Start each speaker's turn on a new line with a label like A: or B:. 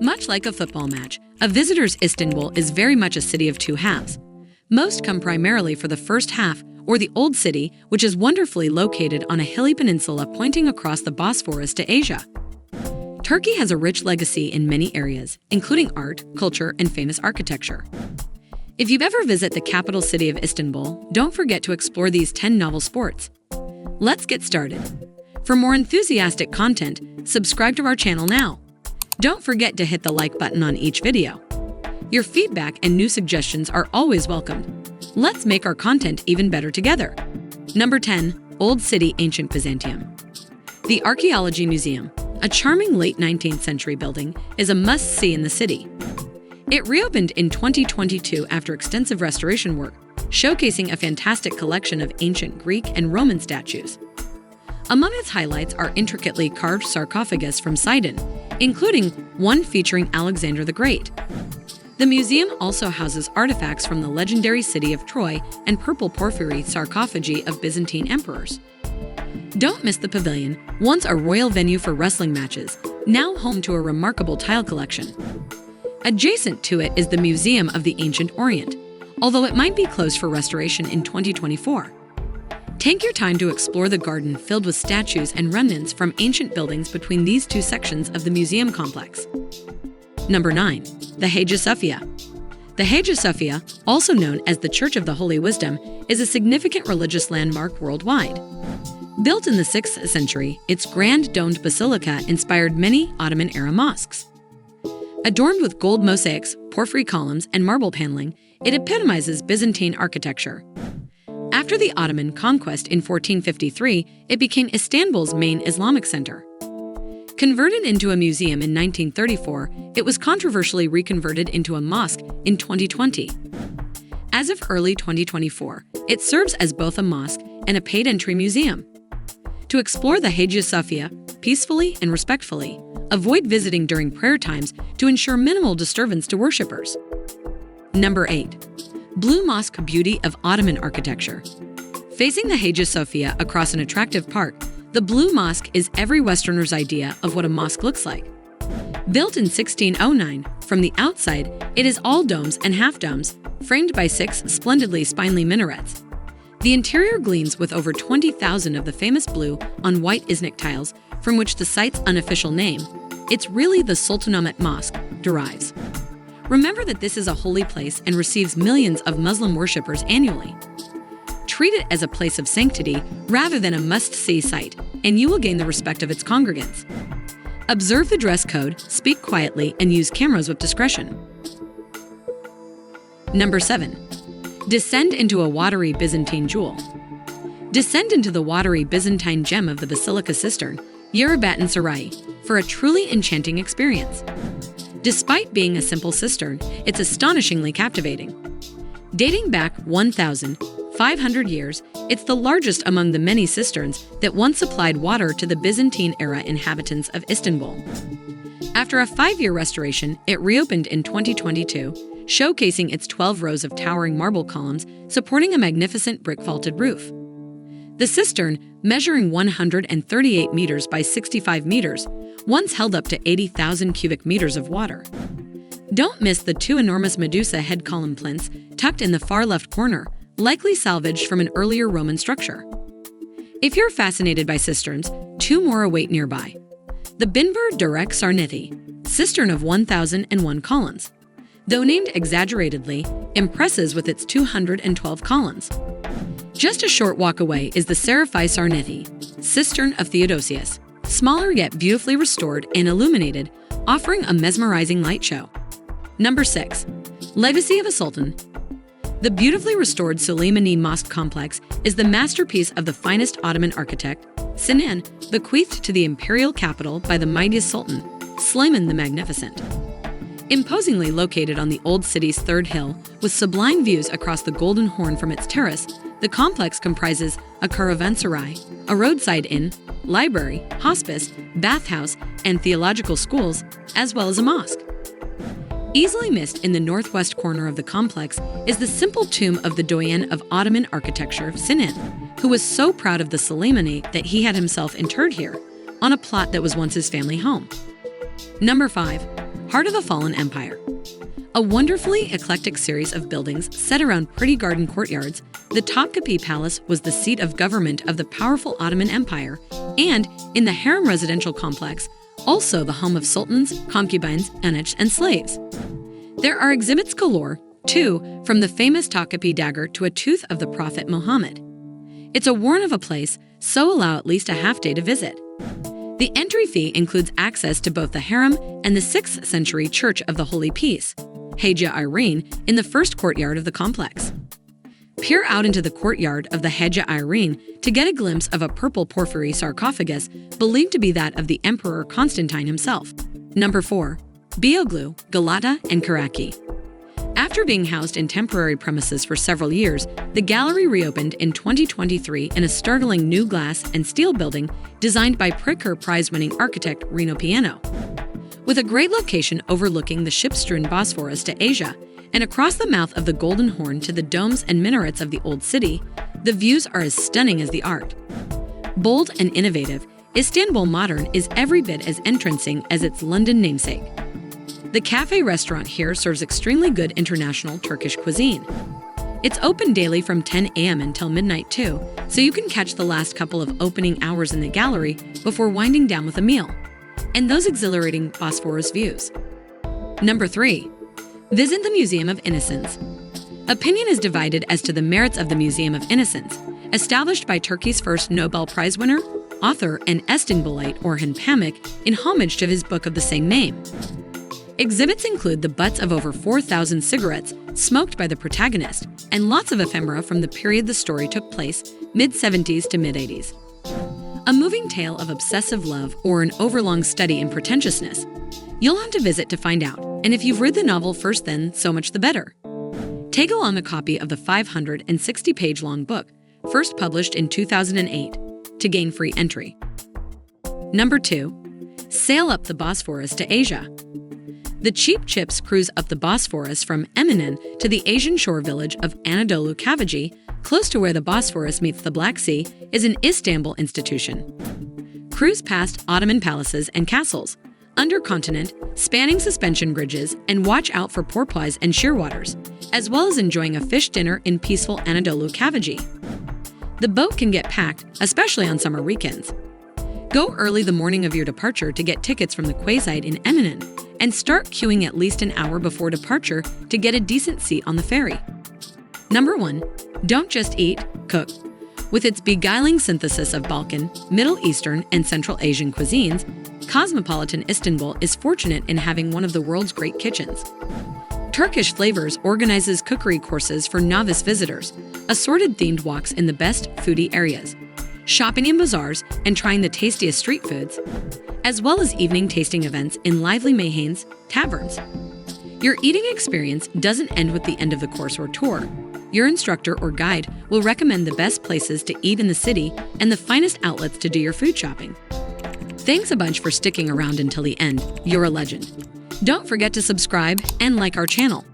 A: Much like a football match, a visitor's Istanbul is very much a city of two halves. Most come primarily for the first half, or the Old City, which is wonderfully located on a hilly peninsula pointing across the Bosphorus to Asia. Turkey has a rich legacy in many areas, including art, culture, and famous architecture. If you've ever visited the capital city of Istanbul, don't forget to explore these 10 novel spots. Let's get started. For more enthusiastic content, subscribe to our channel now. Don't forget to hit the like button on each video. Your feedback and new suggestions are always welcomed. Let's make our content even better together. Number 10. Old City, Ancient Byzantium. The Archaeology Museum, a charming late 19th century building, is a must-see in the city. It reopened in 2022 after extensive restoration work, showcasing a fantastic collection of ancient Greek and Roman statues. Among its highlights are intricately carved sarcophagus from Sidon, including one featuring Alexander the Great. The museum also houses artifacts from the legendary city of Troy and purple porphyry sarcophagi of Byzantine emperors. Don't miss the pavilion, once a royal venue for wrestling matches, now home to a remarkable tile collection. Adjacent to it is the Museum of the Ancient Orient, although it might be closed for restoration in 2024. Take your time to explore the garden filled with statues and remnants from ancient buildings between these two sections of the museum complex. Number 9. The Hagia Sophia. The Hagia Sophia, also known as the Church of the Holy Wisdom, is a significant religious landmark worldwide. Built in the 6th century, its grand domed basilica inspired many Ottoman-era mosques. Adorned with gold mosaics, porphyry columns, and marble paneling, it epitomizes Byzantine architecture. After the Ottoman conquest in 1453, it became Istanbul's main Islamic center. Converted into a museum in 1934, it was controversially reconverted into a mosque in 2020. As of early 2024, it serves as both a mosque and a paid entry museum. To explore the Hagia Sophia peacefully and respectfully, avoid visiting during prayer times to ensure minimal disturbance to worshippers. Number 8. Blue Mosque, beauty of Ottoman architecture. Facing the Hagia Sophia across an attractive park, the Blue Mosque is every Westerner's idea of what a mosque looks like. Built in 1609, from the outside, it is all domes and half-domes, framed by 6 splendidly spindly minarets. The interior gleams with over 20,000 of the famous blue on white Iznik tiles, from which the site's unofficial name, it's really the Sultanate Mosque, derives. Remember that this is a holy place and receives millions of Muslim worshippers annually. Treat it as a place of sanctity rather than a must-see site, and you will gain the respect of its congregants. Observe the dress code, speak quietly, and use cameras with discretion. Number 7. Descend into a watery Byzantine jewel. Descend into the watery Byzantine gem of the Basilica Cistern, Yerebatin Sarai, for a truly enchanting experience. Despite being a simple cistern, it's astonishingly captivating. Dating back 1,500 years, it's the largest among the many cisterns that once supplied water to the Byzantine-era inhabitants of Istanbul. After a 5-year restoration, it reopened in 2022, showcasing its 12 rows of towering marble columns supporting a magnificent brick-vaulted roof. The cistern, measuring 138 meters by 65 meters, once held up to 80,000 cubic meters of water. Don't miss the 2 enormous Medusa head column plinths tucked in the far left corner, likely salvaged from an earlier Roman structure. If you're fascinated by cisterns, 2 more await nearby. The Binbir Durek Sarnethi, cistern of 1,001 columns. Though named exaggeratedly, impresses with its 212 columns. Just a short walk away is the Serafai Sarnethi, cistern of Theodosius, smaller yet beautifully restored and illuminated, offering a mesmerizing light show. Number 6. Legacy of a Sultan. The beautifully restored Süleymaniye Mosque complex is the masterpiece of the finest Ottoman architect, Sinan, bequeathed to the imperial capital by the mightiest Sultan, Süleyman the Magnificent. Imposingly located on the old city's third hill, with sublime views across the Golden Horn from its terrace, the complex comprises a caravanserai, a roadside inn, library, hospice, bathhouse, and theological schools, as well as a mosque. Easily missed in the northwest corner of the complex is the simple tomb of the doyen of Ottoman architecture, Sinan, who was so proud of the Süleymaniye that he had himself interred here, on a plot that was once his family home. Number 5. heart of a fallen empire. A wonderfully eclectic series of buildings set around pretty garden courtyards, the Topkapi Palace was the seat of government of the powerful Ottoman Empire, and, in the harem residential complex, also the home of sultans, concubines, eunuchs, and slaves. There are exhibits galore, too, from the famous Topkapi dagger to a tooth of the Prophet Muhammad. It's a warren of a place, so allow at least a half-day to visit. The entry fee includes access to both the harem and the 6th century Church of the Holy Peace, Hagia Irene, in the first courtyard of the complex. Peer out into the courtyard of the Hagia Irene to get a glimpse of a purple porphyry sarcophagus believed to be that of the Emperor Constantine himself. Number 4. Beyoğlu, Galata, and Karaköy. After being housed in temporary premises for several years, the gallery reopened in 2023 in a startling new glass and steel building designed by Pritzker Prize-winning architect Rino Piano. With a great location overlooking the ship-strewn Bosphorus to Asia and across the mouth of the Golden Horn to the domes and minarets of the Old City, the views are as stunning as the art. Bold and innovative, Istanbul Modern is every bit as entrancing as its London namesake. The cafe restaurant here serves extremely good international Turkish cuisine. It's open daily from 10 a.m. until midnight too, so you can catch the last couple of opening hours in the gallery before winding down with a meal. And those exhilarating Bosphorus views. Number 3. Visit the Museum of Innocence. Opinion is divided as to the merits of the Museum of Innocence, established by Turkey's first Nobel Prize winner, author, and Istanbulite Orhan Pamuk in homage to his book of the same name. Exhibits include the butts of over 4,000 cigarettes smoked by the protagonist and lots of ephemera from the period the story took place, mid-70s to mid-80s. A moving tale of obsessive love or an overlong study in pretentiousness. You'll have to visit to find out, and if you've read the novel first then, so much the better. Take along a copy of the 560-page long book, first published in 2008, to gain free entry. Number 2. Sail up the Bosphorus to Asia. The cheap chips cruise up the Bosphorus from Eminen to the Asian shore village of Anadolu Kavaji, close to where the Bosphorus meets the Black Sea, is an Istanbul institution. Cruise past Ottoman palaces and castles, under continent, spanning suspension bridges, and watch out for porpoise and shearwaters, as well as enjoying a fish dinner in peaceful Anadolu Kavaji. The boat can get packed, especially on summer weekends. Go early the morning of your departure to get tickets from the quayside in Eminen, and start queuing at least an hour before departure to get a decent seat on the ferry. Number 1. Don't just eat, cook. With its beguiling synthesis of Balkan, Middle Eastern, and Central Asian cuisines, cosmopolitan Istanbul is fortunate in having one of the world's great kitchens. Turkish Flavors organizes cookery courses for novice visitors, assorted themed walks in the best foodie areas, shopping in bazaars and trying the tastiest street foods, as well as evening tasting events in lively Mayhanes, taverns. Your eating experience doesn't end with the end of the course or tour. Your instructor or guide will recommend the best places to eat in the city and the finest outlets to do your food shopping. Thanks a bunch for sticking around until the end. You're a legend. Don't forget to subscribe and like our channel.